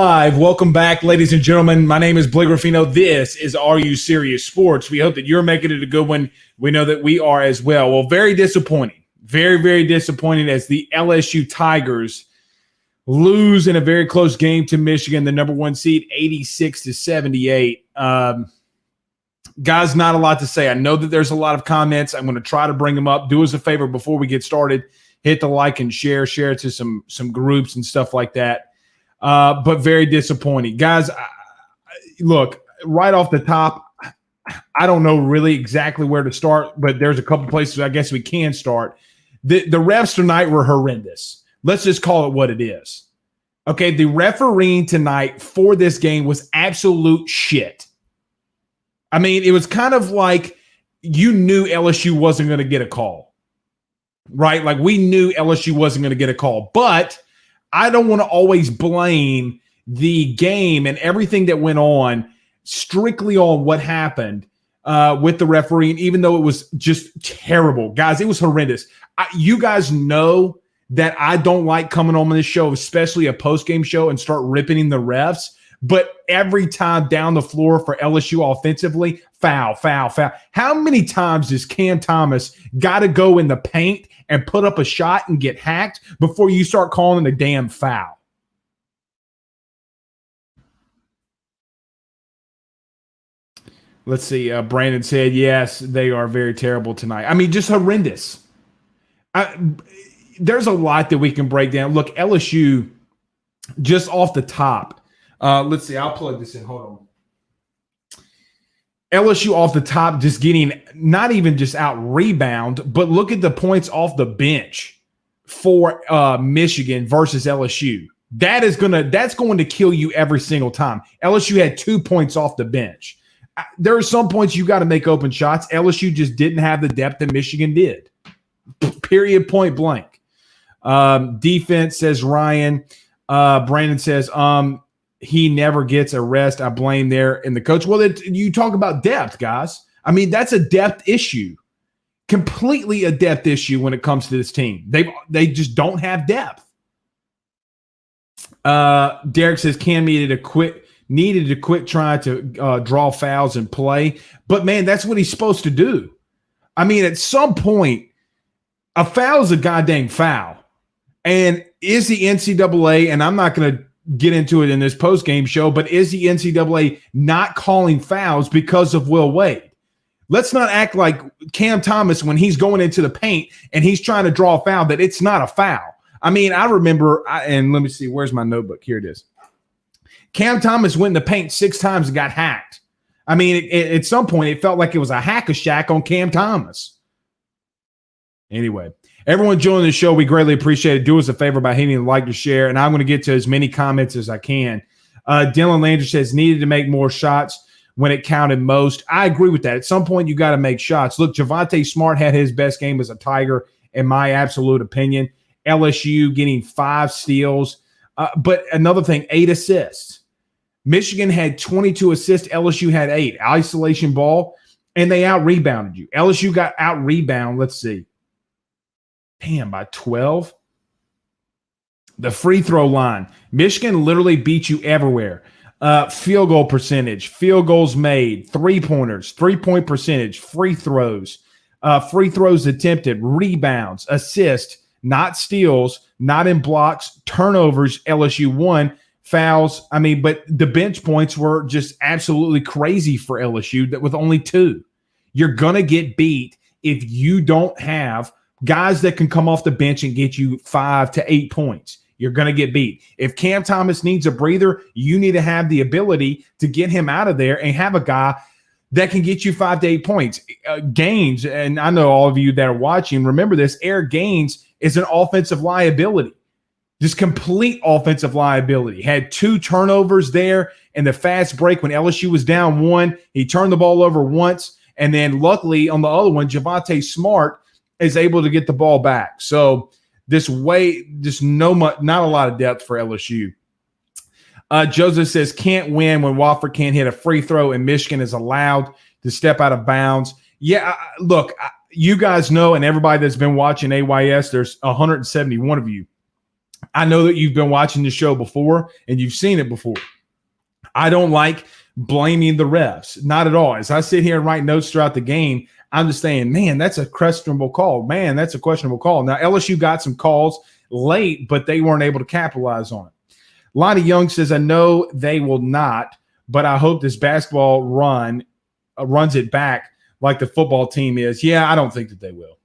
Live. Welcome back, ladies and gentlemen. My name is Blake Ruffino. This is Are You Serious Sports. We hope that you're making it a good one. We know that we are as well. Well, very disappointing. Very, very disappointing as the LSU Tigers lose in a very close game to Michigan, the number one seed, 86-78. Guys, not a lot to say. I know that there's a lot of comments. I'm going to try to bring them up. Do us a favor before we get started. Hit the like and share it to some groups and stuff like that. But very disappointing. Guys, look, right off the top, I don't know really exactly where to start, but there's a couple places I guess we can start. The refs tonight were horrendous. Let's just call it what it is. Okay, the refereeing tonight for this game was absolute shit. I mean, it was kind of like you knew LSU wasn't going to get a call, right? Like we knew LSU wasn't going to get a call, but I don't want to always blame the game and everything that went on strictly on what happened with the refereeing, even though it was just terrible. Guys, it was horrendous. You guys know that I don't like coming on this show, especially a post-game show, and start ripping the refs. But every time down the floor for LSU offensively, foul. How many times does Cam Thomas got to go in the paint and put up a shot and get hacked before you start calling a damn foul? Let's see. Brandon said, yes, they are very terrible tonight. I mean, just horrendous. There's a lot that we can break down. Look, LSU, just off the top. Let's see. I'll plug this in. Hold on. LSU off the top just getting not even just out rebound, but look at the points off the bench for Michigan versus LSU. That's going to kill you every single time. LSU had 2 points off the bench. There are some points you got to make open shots. LSU just didn't have the depth that Michigan did. Period, point blank. Defense, says Ryan. Brandon says, he never gets a rest. I blame there in the coach. Well, you talk about depth, guys. I mean, that's a depth issue. Completely a depth issue when it comes to this team. They just don't have depth. Derek says Cam needed to quit trying to draw fouls and play. But, man, that's what he's supposed to do. I mean, at some point, a foul is a goddamn foul. And is the NCAA, and I'm not going to get into it in this post-game show, but is the NCAA not calling fouls because of Will Wade? Let's not act like Cam Thomas when he's going into the paint and he's trying to draw a foul, that it's not a foul. I mean, I remember, and let me see, where's my notebook? Here it is. Cam Thomas went in the paint 6 times and got hacked. I mean, at some point, it felt like it was a hack-a-shack on Cam Thomas. Anyway, everyone joining the show, we greatly appreciate it. Do us a favor by hitting the like to share, and I'm going to get to as many comments as I can. Dylan Lander says, needed to make more shots when it counted most. I agree with that. At some point, you got to make shots. Look, Javonte Smart had his best game as a Tiger, in my absolute opinion. LSU getting 5 steals. But another thing, 8 assists. Michigan had 22 assists. LSU had 8. Isolation ball, and they out-rebounded you. LSU got out-rebound, let's see. Damn, by 12. The free throw line. Michigan literally beat you everywhere. Field goal percentage, field goals made, three-pointers, three-point percentage, free throws attempted, rebounds, assists, not steals, not in blocks, turnovers, LSU won, fouls. I mean, but the bench points were just absolutely crazy for LSU that with only 2. You're going to get beat if you don't have guys that can come off the bench and get you 5 to 8 points. You're going to get beat. If Cam Thomas needs a breather, you need to have the ability to get him out of there and have a guy that can get you 5 to 8 points. Gaines, and I know all of you that are watching, remember this, Eric Gaines is an offensive liability. Just complete offensive liability. Had 2 turnovers there in the fast break when LSU was down 1. He turned the ball over once, and then luckily on the other one, Javonte Smart is able to get the ball back. So not a lot of depth for LSU. Joseph says, can't win when Wofford can't hit a free throw and Michigan is allowed to step out of bounds. Yeah, look, you guys know, and everybody that's been watching AYS, there's 171 of you. I know that you've been watching the show before and you've seen it before. I don't like blaming the refs. Not at all. As I sit here and write notes throughout the game, I'm just saying, man, that's a questionable call. Man, that's a questionable call. Now, LSU got some calls late, but they weren't able to capitalize on it. Lonnie Young says, I know they will not, but I hope this basketball runs it back like the football team is. Yeah, I don't think that they will.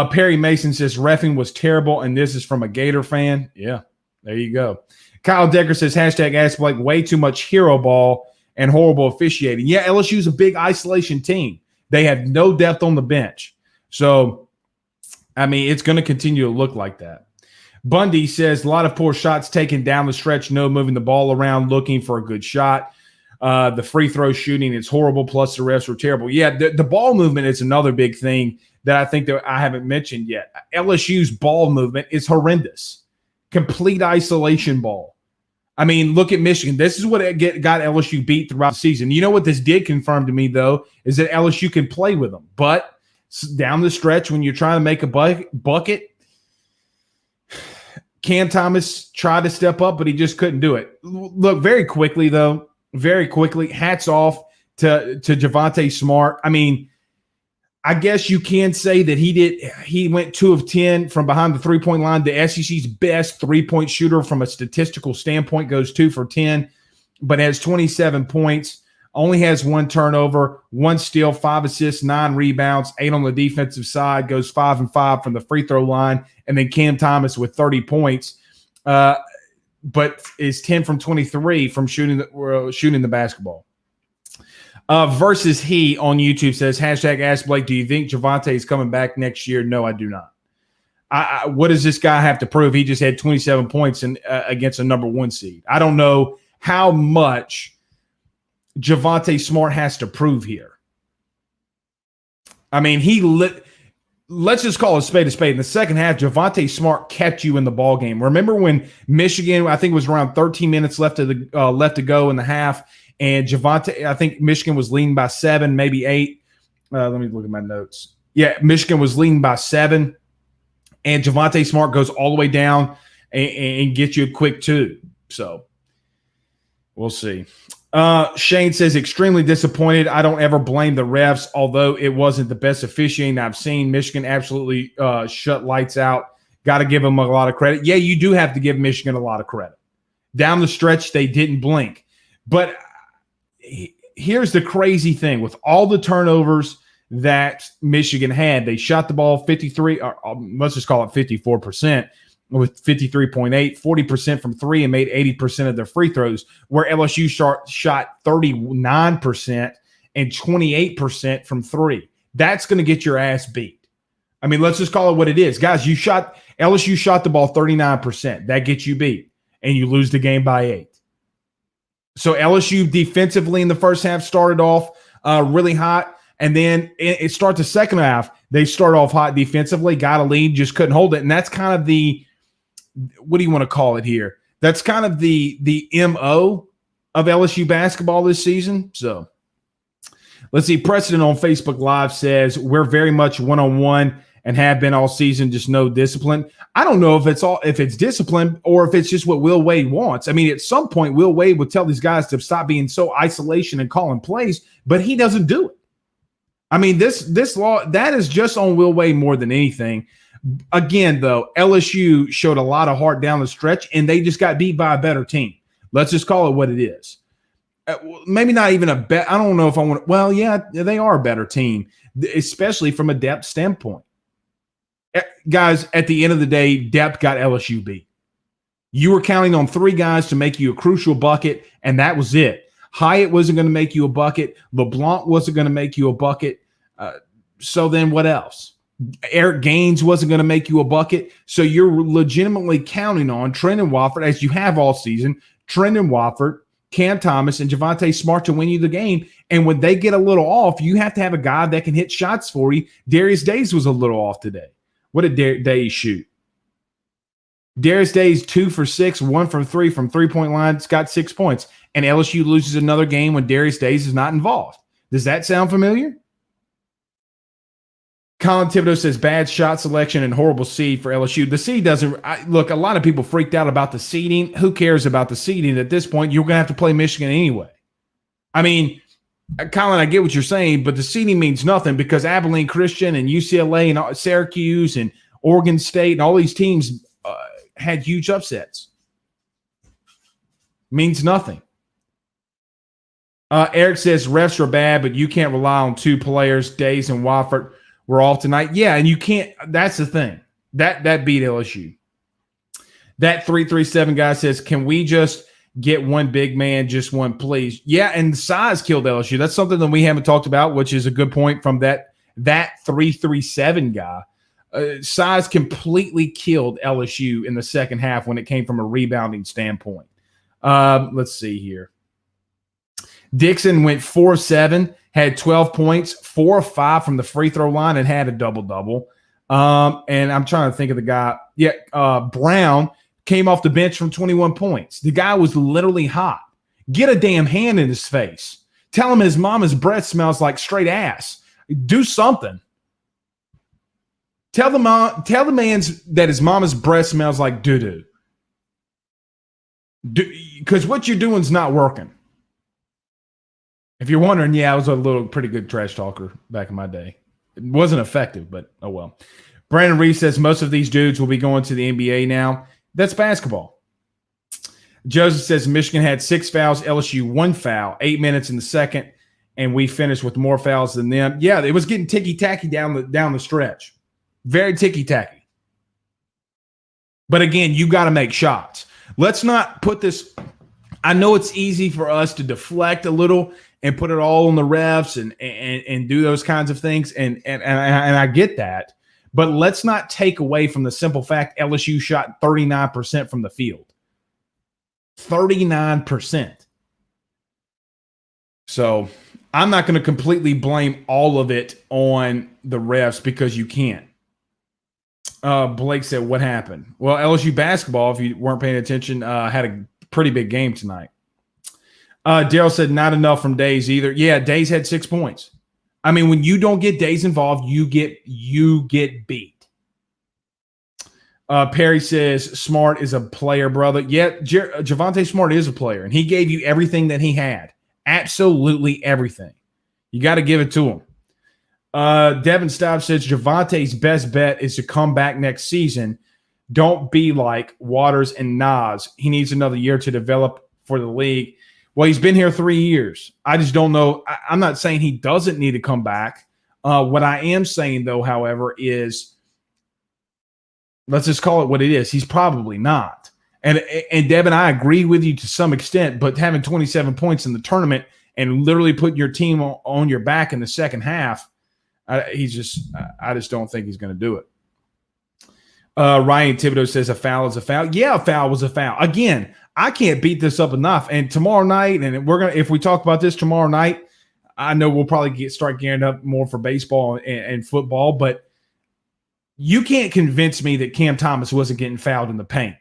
Perry Mason says, reffing was terrible, and this is from a Gator fan. Yeah, there you go. Kyle Decker says, hashtag Ask Blake, way too much hero ball and horrible officiating. Yeah, LSU's a big isolation team. They have no depth on the bench. So, I mean, it's going to continue to look like that. Bundy says, a lot of poor shots taken down the stretch, no moving the ball around, looking for a good shot. The free throw shooting is horrible, plus the refs were terrible. Yeah, the ball movement is another big thing that I think that I haven't mentioned yet. LSU's ball movement is horrendous. Complete isolation ball. I mean, look at Michigan. This is what got LSU beat throughout the season. You know what this did confirm to me, though, is that LSU can play with them. But down the stretch, when you're trying to make a bucket, Cam Thomas tried to step up, but he just couldn't do it. Look, very quickly, hats off to Javonte Smart. I mean, I guess you can say that he went 2 of 10 from behind the three-point line. The SEC's best three-point shooter from a statistical standpoint goes 2 for 10, but has 27 points, only has 1 turnover, 1 steal, 5 assists, 9 rebounds, 8 on the defensive side, goes 5 and 5 from the free throw line, and then Cam Thomas with 30 points, but is 10 from 23 from shooting the basketball. Versus he on YouTube says, hashtag Ask Blake, do you think Javonte is coming back next year? No, I do not. What does this guy have to prove? He just had 27 points against a number 1 seed. I don't know how much Javonte Smart has to prove here. I mean, let's just call a spade a spade. In the second half, Javonte Smart kept you in the ball game. Remember when Michigan, I think it was around 13 minutes left to go in the half, and Javonte, I think Michigan was leading by 7, maybe 8. Let me look at my notes. Yeah, Michigan was leading by 7, and Javonte Smart goes all the way down and gets you a quick 2. So we'll see. Shane says, extremely disappointed. I don't ever blame the refs, although it wasn't the best officiating I've seen. Michigan absolutely shut lights out. Got to give them a lot of credit. Yeah, you do have to give Michigan a lot of credit. Down the stretch, they didn't blink. But here's the crazy thing. With all the turnovers that Michigan had, they shot the ball 53, or let's just call it 54%. With 53.8, 40% from 3, and made 80% of their free throws, where LSU shot 39% and 28% from 3. That's going to get your ass beat. I mean, let's just call it what it is. Guys, LSU shot the ball 39%. That gets you beat, and you lose the game by 8. So LSU defensively in the first half started off really hot, and then it starts the second half. They start off hot defensively, got a lead, just couldn't hold it, and that's kind of the – what do you want to call it here? That's kind of the MO of LSU basketball this season. So let's see. President on Facebook Live says, we're very much one-on-one and have been all season, just no discipline. I don't know if it's discipline or if it's just what Will Wade wants. I mean, at some point, Will Wade would tell these guys to stop being so isolation and calling plays, but he doesn't do it. I mean, this law, that is just on Will Wade more than anything. Again, though, LSU showed a lot of heart down the stretch, and they just got beat by a better team. Let's just call it what it is. Maybe not even a bet. I don't know if I want to. Well, yeah, they are a better team, especially from a depth standpoint. Guys, at the end of the day, depth got LSU beat. You were counting on 3 guys to make you a crucial bucket, and that was it. Hyatt wasn't going to make you a bucket. LeBlanc wasn't going to make you a bucket. So then what else? Eric Gaines wasn't going to make you a bucket. So you're legitimately counting on Trendon Watford, as you have all season, Trendon Watford, Cam Thomas, and Javonte Smart to win you the game. And when they get a little off, you have to have a guy that can hit shots for you. Darius Days was a little off today. What did Days shoot? Darius Days 2 for 6, 1 from 3 from three-point line. It's got 6 points. And LSU loses another game when Darius Days is not involved. Does that sound familiar? Colin Thibodeau says bad shot selection and horrible seed for LSU. The seed doesn't look. A lot of people freaked out about the seeding. Who cares about the seeding at this point? You're going to have to play Michigan anyway. I mean, Colin, I get what you're saying, but the seeding means nothing because Abilene Christian and UCLA and Syracuse and Oregon State and all these teams had huge upsets. Means nothing. Eric says refs are bad, but you can't rely on two players. Days and Wofford were off tonight. Yeah, and you can't. That's the thing. That beat LSU. That 337 guy says, can we just get one big man, just one, please? Yeah, and size killed LSU. That's something that we haven't talked about, which is a good point from that 337 guy. Size completely killed LSU in the second half when it came from a rebounding standpoint. Let's see here. Dixon went 4-7, had 12 points, 4 of 5 from the free throw line, and had a double-double. And I'm trying to think of the guy. Yeah, Brown came off the bench from 21 points. The guy was literally hot. Get a damn hand in his face. Tell him his mama's breath smells like straight ass. Do something. Tell the man that his mama's breath smells like doo-doo. Because what you're doing is not working. If you're wondering, yeah, I was a pretty good trash talker back in my day. It wasn't effective, but oh well. Brandon Reese says most of these dudes will be going to the NBA now. That's basketball. Joseph says Michigan had 6 fouls, LSU 1 foul, 8 minutes in the second, and we finished with more fouls than them. Yeah, it was getting ticky-tacky down the stretch. Very ticky-tacky. But again, you got to make shots. Let's not put this – I know it's easy for us to deflect a little and put it all on the refs and do those kinds of things, and I get that. But let's not take away from the simple fact LSU shot 39% from the field. 39%. So I'm not going to completely blame all of it on the refs because you can't. Blake said, what happened? Well, LSU basketball, if you weren't paying attention, had a pretty big game tonight. Daryl said not enough from Days either. Yeah, Days had 6 points. I mean, when you don't get Days involved, you get beat. Perry says Smart is a player, brother. Yeah, Javonte Smart is a player, and he gave you everything that he had. Absolutely everything. You got to give it to him. Devin Staub says Javonte's best bet is to come back next season. Don't be like Waters and Nas. He needs another year to develop for the league. Well, he's been here 3 years. I just don't know. I'm not saying he doesn't need to come back. What I am saying, though, however, is let's just call it what it is. He's probably not. And Devin, I agree with you to some extent, but having 27 points in the tournament and literally putting your team on your back in the second half, I just don't think he's going to do it. Ryan Thibodeau says a foul is a foul. Yeah, a foul was a foul. Again, I can't beat this up enough. And tomorrow night, and if we talk about this tomorrow night, I know we'll probably start gearing up more for baseball and football, but you can't convince me that Cam Thomas wasn't getting fouled in the paint.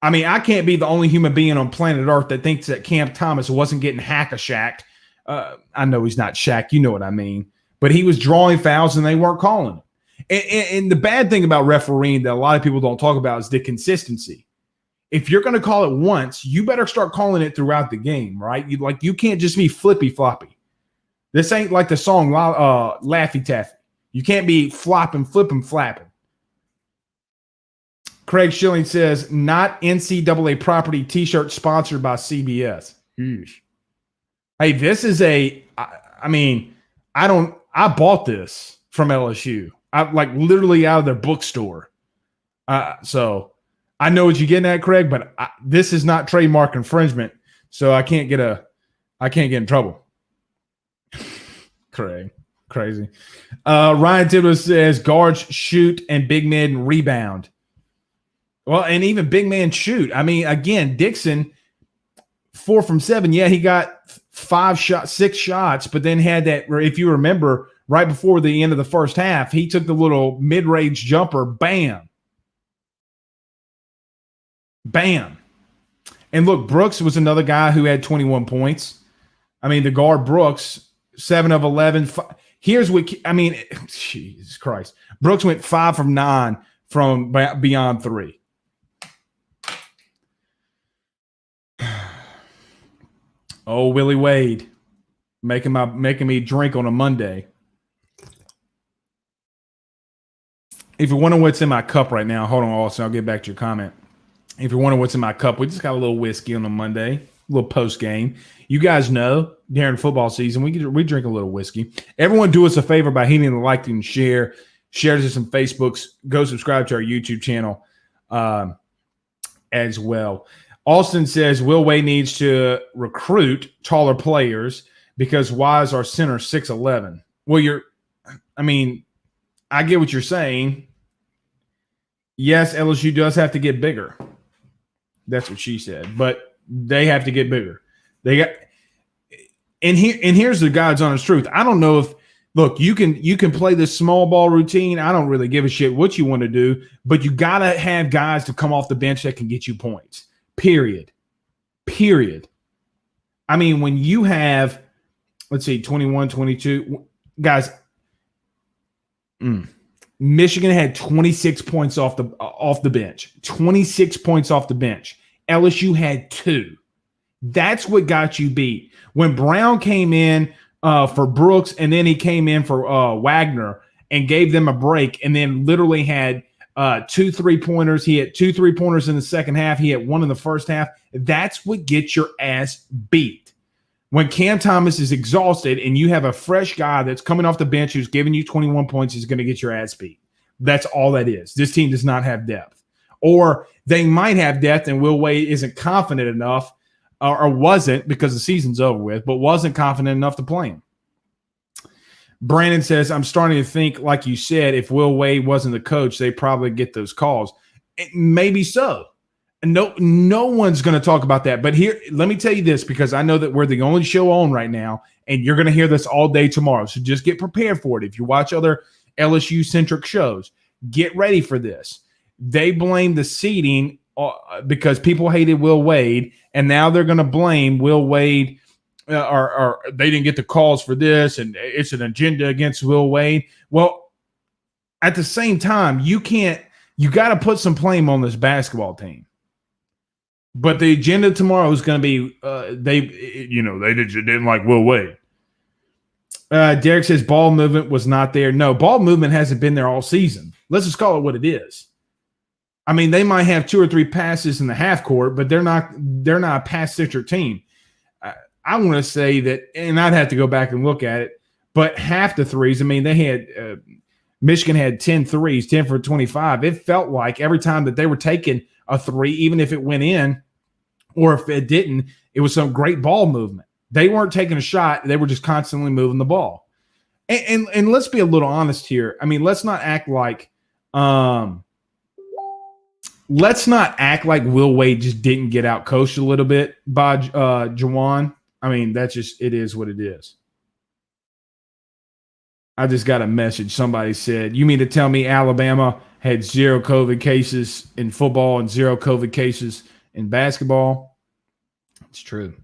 I mean, I can't be the only human being on planet Earth that thinks that Cam Thomas wasn't getting hack-a-shacked. I know he's not Shaq. You know what I mean. But he was drawing fouls and they weren't calling it. And the bad thing about refereeing that a lot of people don't talk about is the consistency. If you're going to call it once, you better start calling it throughout the game, right? You can't just be flippy-floppy. This ain't like the song Laffy Taffy. You can't be flopping, flipping, flapping. Craig Schilling says, not NCAA property t-shirt sponsored by CBS. Hey, this is I bought this from LSU. I literally out of their bookstore. So I know what you're getting at, Craig, but this is not trademark infringement, so I can't get in trouble. Craig, crazy. Ryan Thibodeau says guards shoot and big men rebound. Well, and even big man shoot. I mean, again, Dixon 4 from 7. Yeah, he got 6 shots, but then had that. If you remember, right before the end of the first half, he took the little mid-range jumper. Bam. Bam. And look, Brooks was another guy who had 21 points. I mean, the guard Brooks, 7 of 11. Here's what I mean. Jesus Christ. Brooks went 5 from 9 from beyond 3. Oh, Willie Wade, making me drink on a Monday. If you're wondering what's in my cup right now, hold on, Austin. I'll get back to your comment. If you're wondering what's in my cup, we just got a little whiskey on a Monday, a little post game. You guys know during football season, we drink a little whiskey. Everyone do us a favor by hitting the like and share. Share this on Facebooks. Go subscribe to our YouTube channel as well. Austin says Will Wade needs to recruit taller players because why is our center 6'11"? Well, I get what you're saying. Yes, LSU does have to get bigger. That's what she said. But they have to get bigger. Here's the God's honest truth. I don't know if you can play this small ball routine. I don't really give a shit what you want to do, but you gotta have guys to come off the bench that can get you points. Period. I mean, when you have, let's see, 21, 22 guys. Michigan had 26 points off the bench. 26 points off the bench. LSU had 2. That's what got you beat. When Brown came in for Brooks and then he came in for Wagner and gave them a break and then literally had 2 3-pointers. He had 2 3-pointers in the second half. He had 1 in the first half. That's what gets your ass beat. When Cam Thomas is exhausted and you have a fresh guy that's coming off the bench who's giving you 21 points, is going to get your ass beat. That's all that is. This team does not have depth. Or they might have depth and Will Wade isn't confident enough or wasn't, because the season's over with, but wasn't confident enough to play him. Brandon says, I'm starting to think, like you said, if Will Wade wasn't the coach, they probably get those calls. Maybe so. No one's going to talk about that. But here, let me tell you this, because I know that we're the only show on right now, and you're going to hear this all day tomorrow. So just get prepared for it. If you watch other LSU-centric shows, get ready for this. They blame the seeding because people hated Will Wade, and now they're going to blame Will Wade or they didn't get the calls for this, and it's an agenda against Will Wade. Well, at the same time, you got to put some blame on this basketball team. But the agenda tomorrow is going to be they didn't like Will Wade. Derek says ball movement was not there. No, ball movement hasn't been there all season. Let's just call it what it is. I mean, they might have 2 or 3 passes in the half court, but they're not a pass-centric team. I want to say that, and I'd have to go back and look at it, but half the threes, I mean, they had Michigan had 10 threes, 10 for 25. It felt like every time that they were taking a 3, even if it went in or if it didn't, it was some great ball movement. They weren't taking a shot. They were just constantly moving the ball. And let's be a little honest here. I mean, let's not act like Will Wade just didn't get out coached a little bit by Juwan. I mean, that's just, it is what it is. I just got a message. Somebody said, you mean to tell me Alabama had 0 COVID cases in football and 0 COVID cases in basketball? It's true.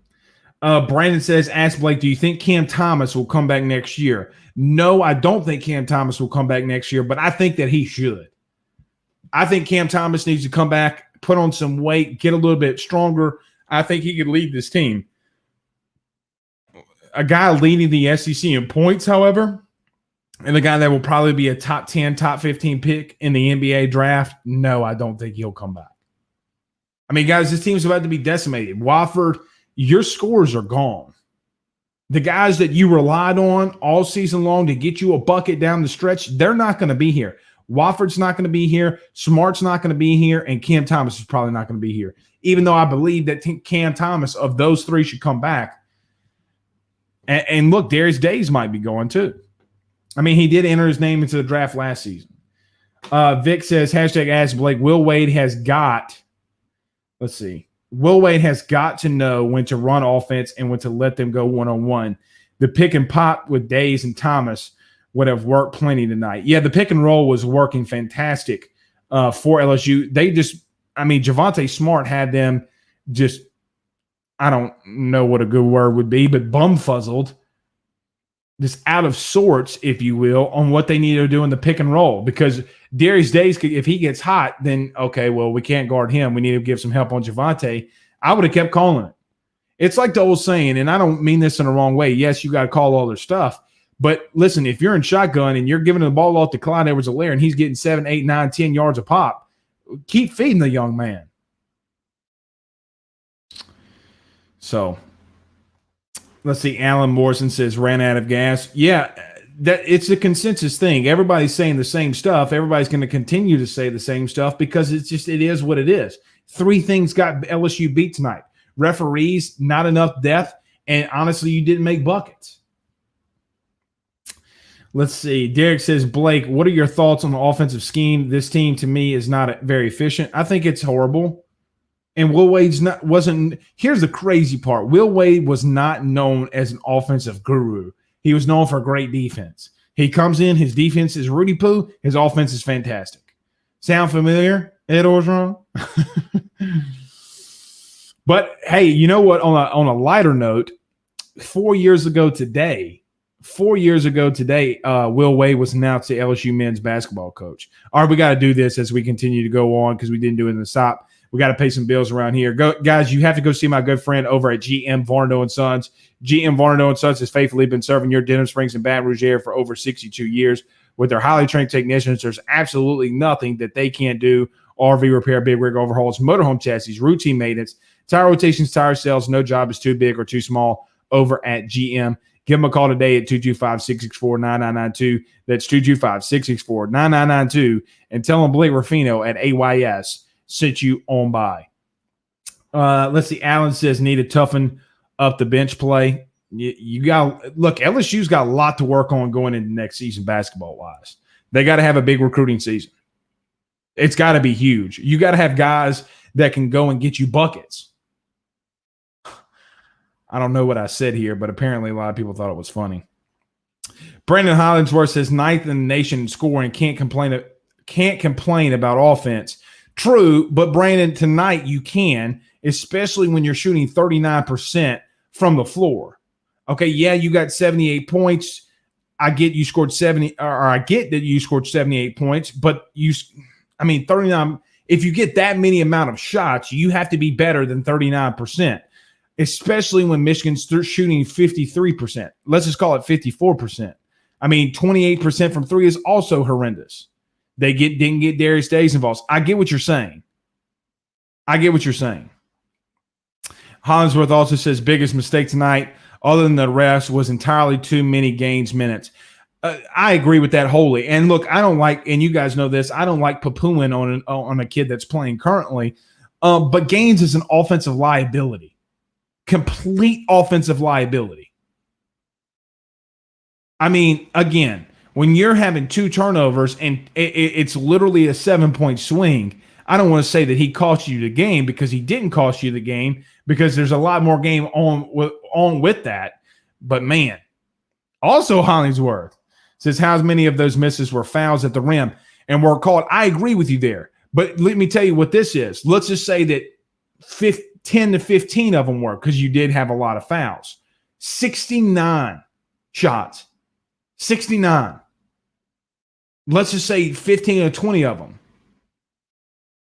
Brandon says, ask Blake, do you think Cam Thomas will come back next year? No, I don't think Cam Thomas will come back next year, but I think that he should. I think Cam Thomas needs to come back, put on some weight, get a little bit stronger. I think he could lead this team. A guy leading the SEC in points, however, and a guy that will probably be a top 10, top 15 pick in the NBA draft, no, I don't think he'll come back. I mean, guys, this team's about to be decimated. Wofford, your scores are gone. The guys that you relied on all season long to get you a bucket down the stretch, they're not going to be here. Wofford's not going to be here. Smart's not going to be here. And Cam Thomas is probably not going to be here. Even though I believe that Cam Thomas, of those 3, should come back. And look, Darius Days might be going too. I mean, he did enter his name into the draft last season. Vic says, hashtag ask Blake, Will Wade has got, let's see. Will Wade has got to know when to run offense and when to let them go one-on-one. The pick and pop with Days and Thomas would have worked plenty tonight. Yeah, the pick and roll was working fantastic for LSU. They just, I mean, Javonte Smart had them just, I don't know what a good word would be, but bumfuzzled. just out of sorts, if you will, on what they need to do in the pick and roll. Because Darius Days, if he gets hot, then okay, well, we can't guard him. We need to give some help on Javante. I would have kept calling it. It's like the old saying, and I don't mean this in the wrong way. Yes, you got to call all their stuff. But listen, if you're in shotgun and you're giving the ball off to Clyde Edwards-Helaire and he's getting 7, 8, 9, 10 yards a pop, keep feeding the young man. So let's see. Alan Morrison says ran out of gas. Yeah, that it's a consensus thing. Everybody's saying the same stuff. Everybody's going to continue to say the same stuff because it is what it is. 3 things got LSU beat tonight. Referees, not enough depth, and honestly, you didn't make buckets. Let's see. Derek says, Blake, what are your thoughts on the offensive scheme? This team, to me, is not very efficient. I think it's horrible. And Will Wade's wasn't. Here's the crazy part. Will Wade was not known as an offensive guru. He was known for great defense. He comes in, his defense is Rudy Poo, his offense is fantastic. Sound familiar, Ed Orgeron? But hey, you know what? On a lighter note, 4 years ago today, Will Wade was announced the LSU men's basketball coach. All right, we got to do this as we continue to go on because we didn't do it in the stop. We got to pay some bills around here. Guys, you have to go see my good friend over at GM Varno & Sons. GM Varno & Sons has faithfully been serving your Denham Springs and Baton Rouge area for over 62 years. With their highly trained technicians, there's absolutely nothing that they can't do. RV repair, big rig overhauls, motorhome chassis, routine maintenance, tire rotations, tire sales. No job is too big or too small over at GM. Give them a call today at 225-664-9992. That's 225-664-9992. And tell them Blake Ruffino at AYS sent you on by. Let's see. Alan says need to toughen up the bench play. You got look. LSU's got a lot to work on going into next season basketball wise. They got to have a big recruiting season. It's got to be huge. You got to have guys that can go and get you buckets. I don't know what I said here, but apparently a lot of people thought it was funny. Brandon Hollingsworth says ninth in the nation in scoring. Can't complain about offense. True, but Brandon, tonight you can, especially when you're shooting 39% from the floor. Okay, yeah, you got 78 points. I get you scored 70, or I get that you scored 78 points, but 39. If you get that many amount of shots, you have to be better than 39%, especially when Michigan's shooting 53%. Let's just call it 54%. 28% from three is also horrendous. They didn't get Darius Days involved. I get what you're saying. Hollingsworth also says biggest mistake tonight, other than the refs, was entirely too many Gaines minutes. I agree with that wholly. And look, I don't like, and you guys know this, I don't like poo-pooing on a kid that's playing currently. But Gaines is an offensive liability, complete offensive liability. Again, when you're having 2 turnovers and it's literally a 7-point swing, I don't want to say that he cost you the game, because he didn't cost you the game, because there's a lot more game on with that. But man, also Hollingsworth says how many of those misses were fouls at the rim and were called. I agree with you there, but let me tell you what this is. Let's just say that 10 to 15 of them were, because you did have a lot of fouls. 69 shots. 69. Let's just say 15 or 20 of them.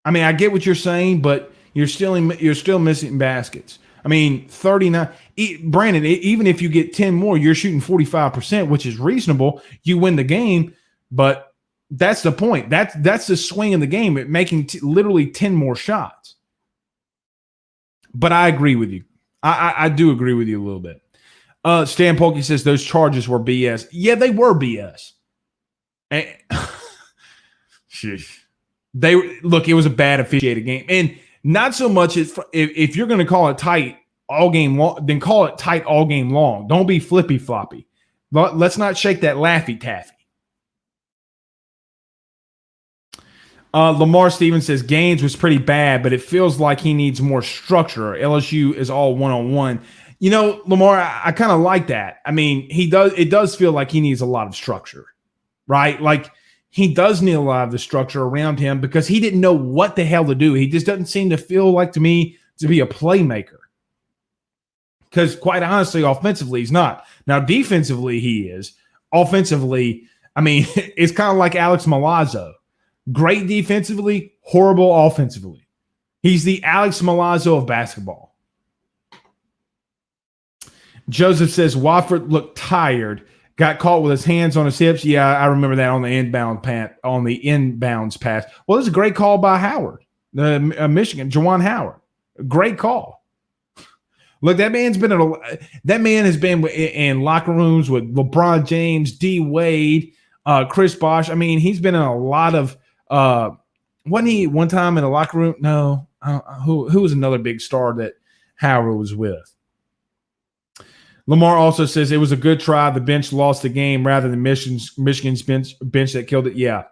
I get what you're saying, but you're still missing baskets. 39. Brandon, even if you get 10 more, you're shooting 45%, which is reasonable. You win the game, but that's the point. That's the swing in the game, making literally 10 more shots. But I agree with you. I do agree with you a little bit. Stan Polkey says those charges were BS. Yeah, they were BS. It was a bad officiated game. And not so much if you're going to call it tight all game long, then call it tight all game long. Don't be flippy floppy. Let's not shake that Laffy Taffy. Lamar Stevens says Gaines was pretty bad, but it feels like he needs more structure. LSU is all one-on-one. Lamar, I kind of like that. It does feel like he needs a lot of structure, right? Like, he does need a lot of the structure around him, because he didn't know what the hell to do. He just doesn't seem to feel like, to me, to be a playmaker. Because quite honestly, offensively, he's not. Now, defensively, he is. Offensively, I mean, it's kind of like Alex Milazzo. Great defensively, horrible offensively. He's the Alex Milazzo of basketball. Joseph says Wofford looked tired, got caught with his hands on his hips. Yeah, I remember that on the inbounds pass. Well, this is a great call by Howard, the Michigan, Juwan Howard. Great call. Look, that man has been in locker rooms with LeBron James, D Wade, Chris Bosh. I mean, he's been in a lot of. Wasn't he one time in a locker room? No, who was another big star that Howard was with? Lamar also says it was a good try. The bench lost the game rather than Michigan's bench that killed it. Yeah,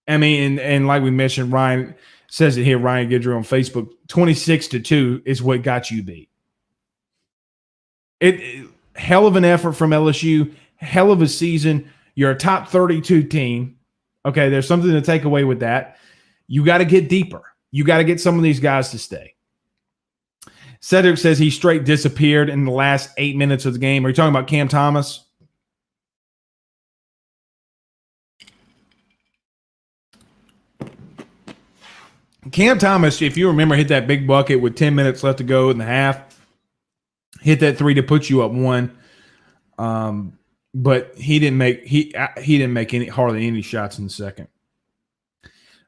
I mean, and like we mentioned, Ryan says it here. Ryan Gidry on Facebook, 26-2 is what got you beat. It hell of an effort from LSU, hell of a season. You're a top 32 team. Okay, there's something to take away with that. You got to get deeper. You got to get some of these guys to stay. Cedric says he straight disappeared in the last 8 minutes of the game. Are you talking about Cam Thomas? Cam Thomas, if you remember, hit that big bucket with 10 minutes left to go in the half. Hit that three to put you up 1. But he didn't make hardly any shots in the second.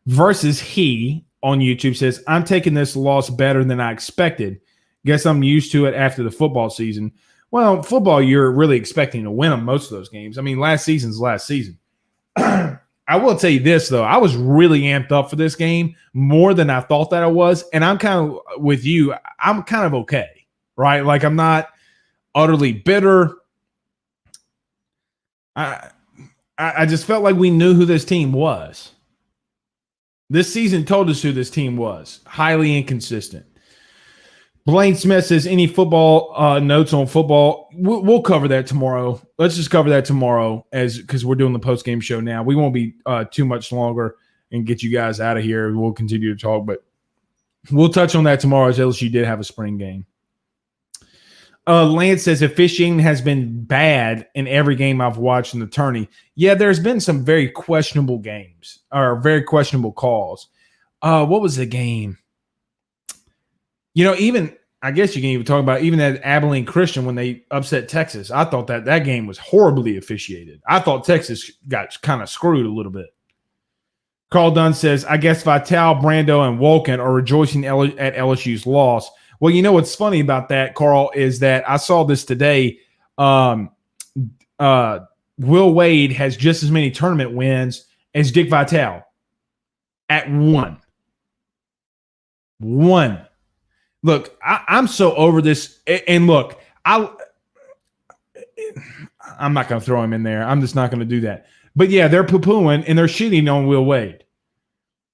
Versus he on YouTube says, I'm taking this loss better than I expected. Guess I'm used to it after the football season. Well, football, you're really expecting to win them most of those games. I mean, last season's last season. I will tell you this, though. I was really amped up for this game more than I thought that I was. And I'm kind of with you. I'm kind of okay, right? Like, I'm not utterly bitter. I just felt like we knew who this team was. This season told us who this team was. Highly inconsistent. Blaine Smith says, any football notes on football? We'll cover that tomorrow. Let's just cover that tomorrow because we're doing the post-game show now. We won't be too much longer and get you guys out of here. We'll continue to talk, but we'll touch on that tomorrow as LSU did have a spring game. Lance says, officiating has been bad in every game I've watched in the tourney. Yeah, there's been some very questionable games or very questionable calls. What was the game? Even I guess you can even talk about even that Abilene Christian when they upset Texas. I thought that game was horribly officiated. I thought Texas got kind of screwed a little bit. Carl Dunn says, I guess Vitale, Brando, and Wolken are rejoicing at LSU's loss. Well, you know what's funny about that, Carl, is that I saw this today. Will Wade has just as many tournament wins as Dick Vitale at 1. Look, I'm so over this. And look, I'm not going to throw him in there. I'm just not going to do that. But, yeah, they're poo-pooing and they're shitting on Will Wade.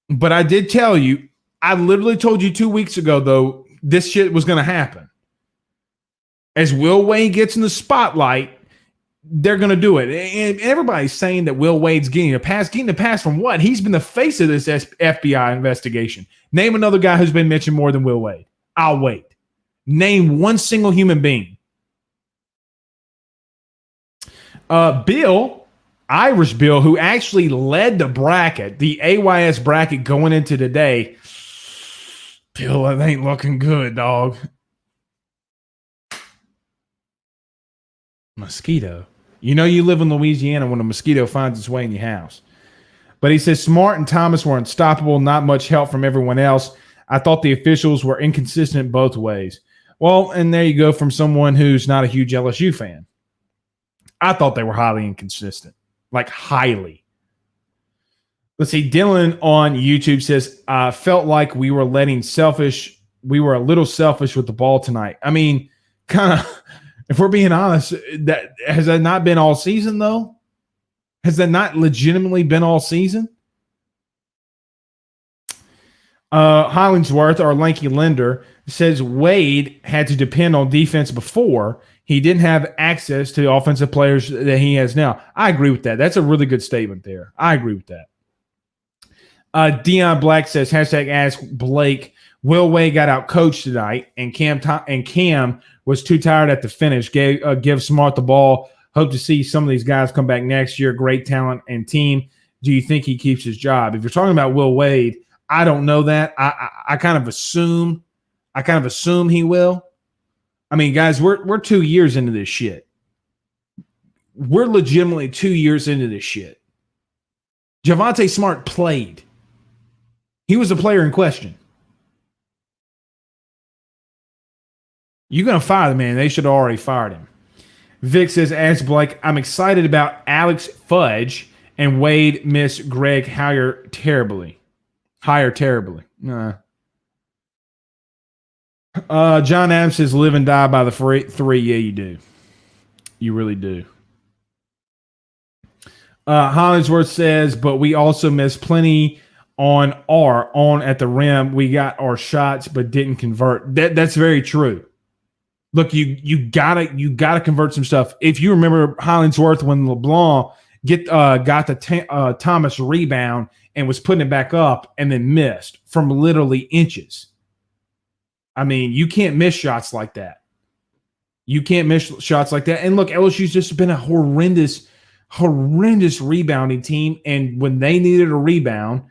But I did tell you, I literally told you 2 weeks ago, though, this shit was going to happen. As Will Wade gets in the spotlight, they're going to do it. And everybody's saying that Will Wade's getting a pass. Getting a pass from what? He's been the face of this FBI investigation. Name another guy who's been mentioned more than Will Wade. I'll wait. Name one single human being. Bill, Irish Bill, who actually led the bracket, the AYS bracket going into today. Bill, it ain't looking good, dog. Mosquito. You know you live in Louisiana when a mosquito finds its way in your house. But he says Smart and Thomas were unstoppable, not much help from everyone else. I thought the officials were inconsistent both ways. Well, and there you go from someone who's not a huge LSU fan. I thought they were highly inconsistent, like highly. Let's see. Dylan on YouTube says, I felt like we were a little selfish with the ball tonight. I mean, kind of, if we're being honest, has that not been all season, though? Has that not legitimately been all season? Hollingsworth, our lanky lender, says Wade had to depend on defense before. He didn't have access to the offensive players that he has now. I agree with that. That's a really good statement there. I agree with that. Dion Black says, hashtag ask Blake, Will Wade got out coached tonight, and Cam was too tired at the finish. Give Smart the ball. Hope to see some of these guys come back next year. Great talent and team. Do you think he keeps his job? If you're talking about Will Wade, I don't know that. I kind of assume he will. I mean, guys, we're 2 years into this shit. We're legitimately 2 years into this shit. Javonte Smart played. He was the player in question. You're going to fire the man. They should have already fired him. Vic says, ask Blake, I'm excited about Alex Fudge and Wade miss Greg Hire terribly. Nah. John Adams says, live and die by the three. Yeah, you do. You really do. Hollingsworth says, but we also missed plenty on at the rim. We got our shots, but didn't convert. That's very true. Look, you gotta convert some stuff. If you remember Hollingsworth when LeBlanc got the Thomas rebound and was putting it back up and then missed from literally inches. I mean, you can't miss shots like that. And look, LSU's just been a horrendous rebounding team. And when they needed a rebound,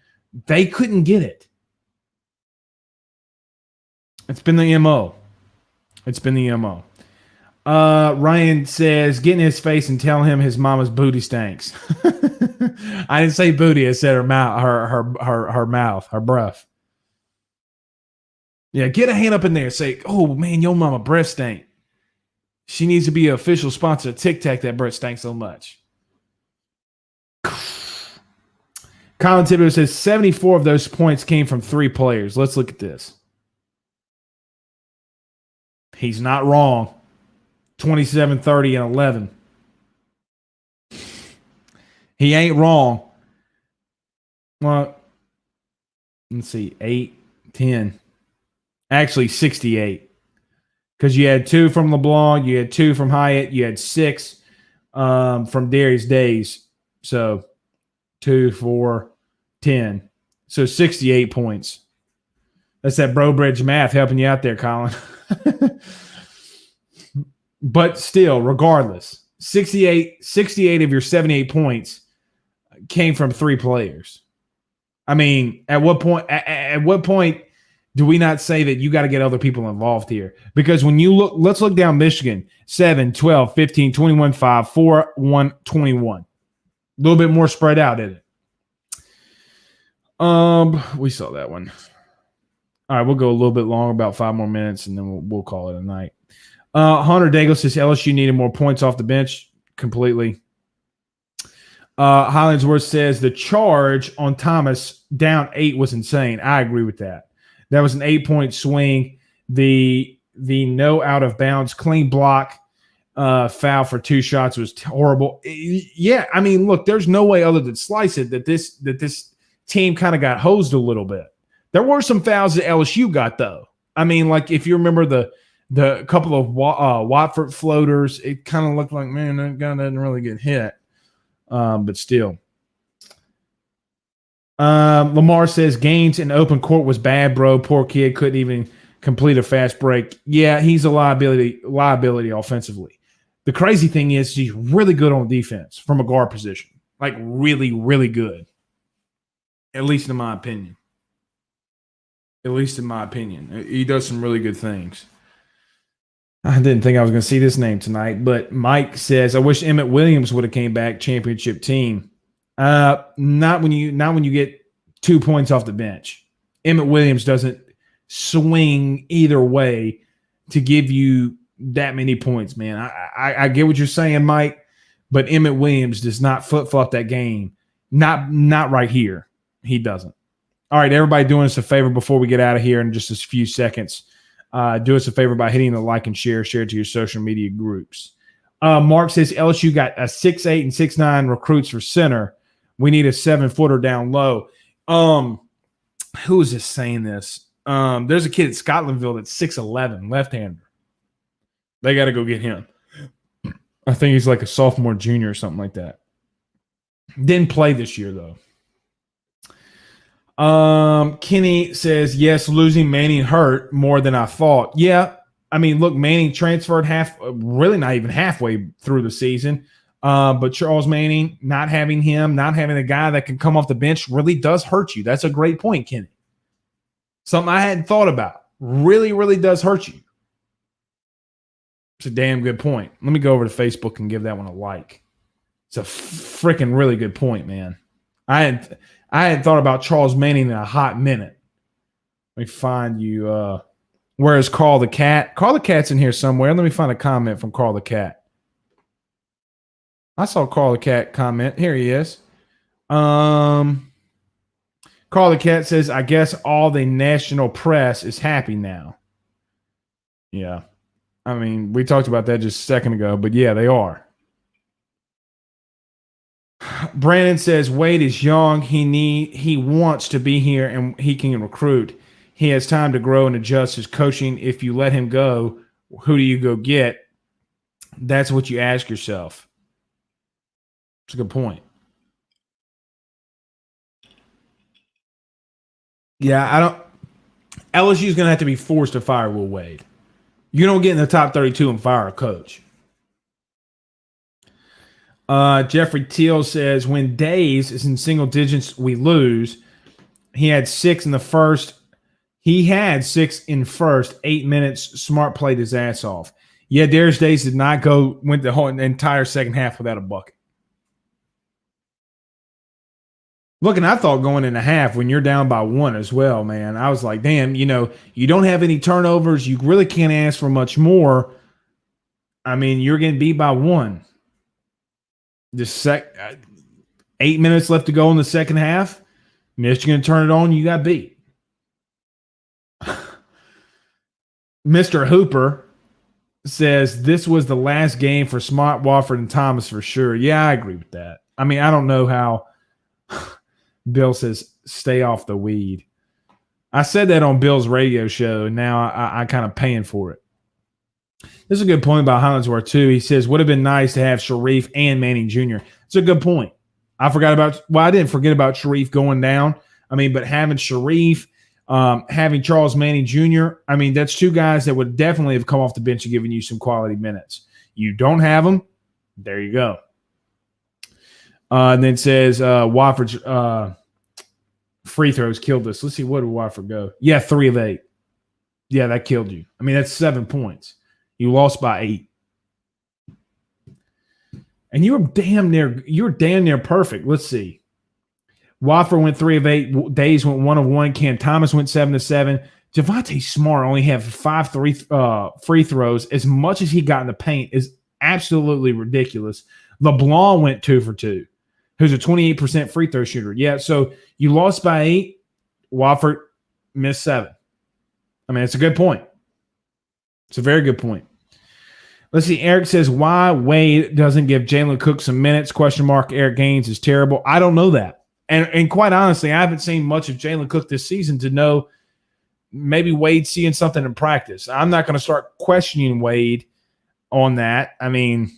they couldn't get it. It's been the MO. Ryan says, get in his face and tell him his mama's booty stinks. I didn't say booty. I said her mouth, her breath. Yeah, get a hand up in there and say, oh, man, your mama breath stink. She needs to be an official sponsor of Tic Tac. That breath stinks so much. Colin Thibodeau says 74 of those points came from 3 players. Let's look at this. He's not wrong. 27, 30, and 11. He ain't wrong. Well, let's see. 8, 10. Actually, 68. Because you had 2 from LeBlanc, you had 2 from Hyatt, you had 6 from Darius Days. So 2, 4, 10. So 68 points. That's that Brobridge math helping you out there, Colin. But still, regardless, 68 of your 78 points came from 3 players. I mean, at what point do we not say that you got to get other people involved here? Because when you look, let's look down Michigan, 7, 12, 15, 21, 5, 4, 1, 21. A little bit more spread out, isn't it? We saw that one. All right, we'll go a little bit long, about 5 more minutes, and then we'll call it a night. Hunter Daigle says LSU needed more points off the bench. Completely. Hollingsworth says the charge on Thomas down 8 was insane. I agree with that. That was an 8-point swing. The no out of bounds, clean block, foul for 2 shots was horrible. Yeah, I mean, look, there's no way other than slice it that this team kind of got hosed a little bit. There were some fouls that LSU got, though. I mean, like if you remember the couple of Watford floaters, it kind of looked like, man, that guy didn't really get hit. But still. Lamar says Gaines in open court was bad, bro. Poor kid couldn't even complete a fast break. Yeah, he's a liability offensively. The crazy thing is he's really good on defense from a guard position. Like really, really good. At least in my opinion. He does some really good things. I didn't think I was going to see this name tonight, but Mike says, I wish Emmett Williams would have came back championship team. Not when you get 2 points off the bench. Emmett Williams doesn't swing either way to give you that many points, man. I get what you're saying, Mike, but Emmett Williams does not flip-flop that game. Not right here. He doesn't. All right, everybody doing us a favor before we get out of here in just a few seconds. Do us a favor by hitting the like and share it to your social media groups. Mark says LSU got a 6'8" and 6'9" recruits for center. We need a 7-footer down low. Who is this saying this? There's a kid at Scotlandville that's 6'11", left-hander. They got to go get him. I think he's like a sophomore, junior or something like that. Didn't play this year, though. Kenny says, yes, losing Manning hurt more than I thought. Yeah. I mean, look, Manning transferred really not even halfway through the season. But Charles Manning, not having him, not having a guy that can come off the bench really does hurt you. That's a great point, Kenny. Something I hadn't thought about. Really, really does hurt you. It's a damn good point. Let me go over to Facebook and give that one a like. It's a freaking really good point, man. I hadn't thought about Charles Manning in a hot minute. Let me find you. Where is Carl the Cat? Carl the Cat's in here somewhere. Let me find a comment from Carl the Cat. I saw Carl the Cat comment. Here he is. Carl the Cat says, I guess all the national press is happy now. Yeah. I mean, we talked about that just a second ago, but yeah, they are. Brandon says Wade is young. He wants to be here and he can recruit. He has time to grow and adjust his coaching. If you let him go, who do you go get? That's what you ask yourself. It's a good point. Yeah, LSU's going to have to be forced to fire Will Wade. You don't get in the top 32 and fire a coach. Jeffrey Teal says, when Days is in single digits, we lose. He had 6 in the first. He had 6 in first, 8 minutes. Smart played his ass off. Yeah, Darius Days did not went the whole entire second half without a bucket. Look, and I thought going in a half when you're down by 1 as well, man. I was like, damn, you don't have any turnovers. You really can't ask for much more. I mean, you're getting beat by 1. 8 minutes left to go in the second half. Michigan turn it on, you got beat. Mr. Hooper says this was the last game for Smart, Wofford, and Thomas for sure. Yeah, I agree with that. I mean, I don't know how Bill says stay off the weed. I said that on Bill's radio show, and now I kind of paying for it. This is a good point about Hollingsworth, too. He says, would have been nice to have Sharif and Manning Jr. It's a good point. I didn't forget about Sharif going down. I mean, but having Sharif, having Charles Manning Jr., I mean, that's 2 guys that would definitely have come off the bench and given you some quality minutes. You don't have them. There you go. And then says Wofford's free throws killed us. Let's see, what did Wofford go? Yeah, 3 of 8. Yeah, that killed you. I mean, that's 7 points. You lost by 8. And you were damn near perfect. Let's see. Wofford went 3 of 8. Days went 1 of 1. Cam Thomas went 7 of 7. Javonte Smart only had 5 free throws. As much as he got in the paint is absolutely ridiculous. LeBlanc went 2 for 2. Who's a 28% free throw shooter. Yeah, so you lost by 8. Wofford missed 7. I mean, it's a good point. It's a very good point. Let's see. Eric says, why Wade doesn't give Jalen Cook some minutes? ? Eric Gaines is terrible. I don't know that. And quite honestly, I haven't seen much of Jalen Cook this season to know maybe Wade's seeing something in practice. I'm not going to start questioning Wade on that. I mean,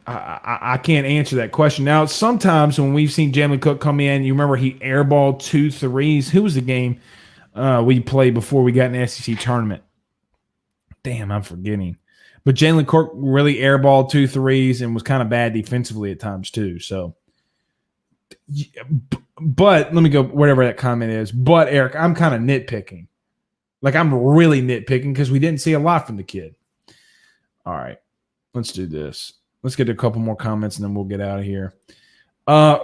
I can't answer that question. Now, sometimes when we've seen Jalen Cook come in, you remember he airballed 2 threes. Who was the game we played before we got in the SEC tournament? Damn, I'm forgetting. But Jalen Cook really airballed 2 threes and was kind of bad defensively at times too. So, but let me go whatever that comment is. But, Eric, I'm kind of nitpicking. Like, I'm really nitpicking because we didn't see a lot from the kid. All right, let's do this. Let's get to a couple more comments and then we'll get out of here.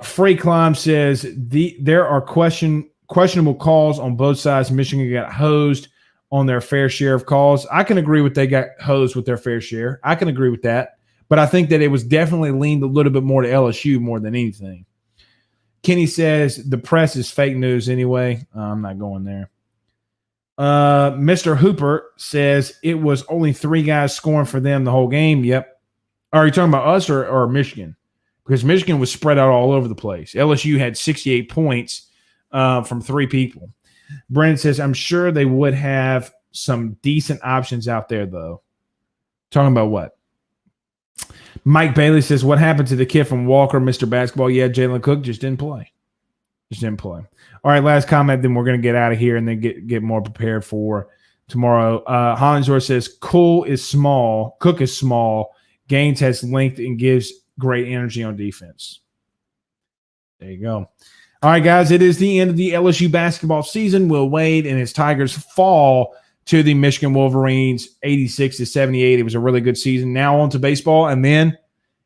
Free Climb says there are questionable calls on both sides. Michigan got hosed on their fair share of calls. I can agree with they got hosed with their fair share. I can agree with that. But I think that it was definitely leaned a little bit more to LSU more than anything. Kenny says the press is fake news anyway. I'm not going there. Mr. Hooper says it was only 3 guys scoring for them the whole game. Yep. Are you talking about us or Michigan? Because Michigan was spread out all over the place. LSU had 68 points from 3 people. Brandon says, I'm sure they would have some decent options out there, though. Talking about what? Mike Bailey says, what happened to the kid from Walker, Mr. Basketball? Yeah, Jalen Cook just didn't play. Just didn't play. All right, last comment, then we're going to get out of here and then get more prepared for tomorrow. Hollingsworth says, Cook is small. Gaines has length and gives great energy on defense. There you go. All right, guys, it is the end of the LSU basketball season. Will Wade and his Tigers fall to the Michigan Wolverines 86-78. It was a really good season. Now on to baseball, and then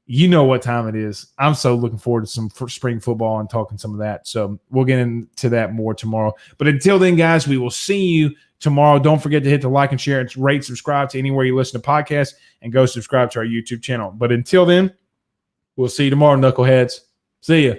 you know what time it is. I'm so looking forward to some spring football and talking some of that. So we'll get into that more tomorrow. But until then, guys, we will see you tomorrow. Don't forget to hit the like and share and rate, subscribe to anywhere you listen to podcasts, and go subscribe to our YouTube channel. But until then, we'll see you tomorrow, knuckleheads. See ya.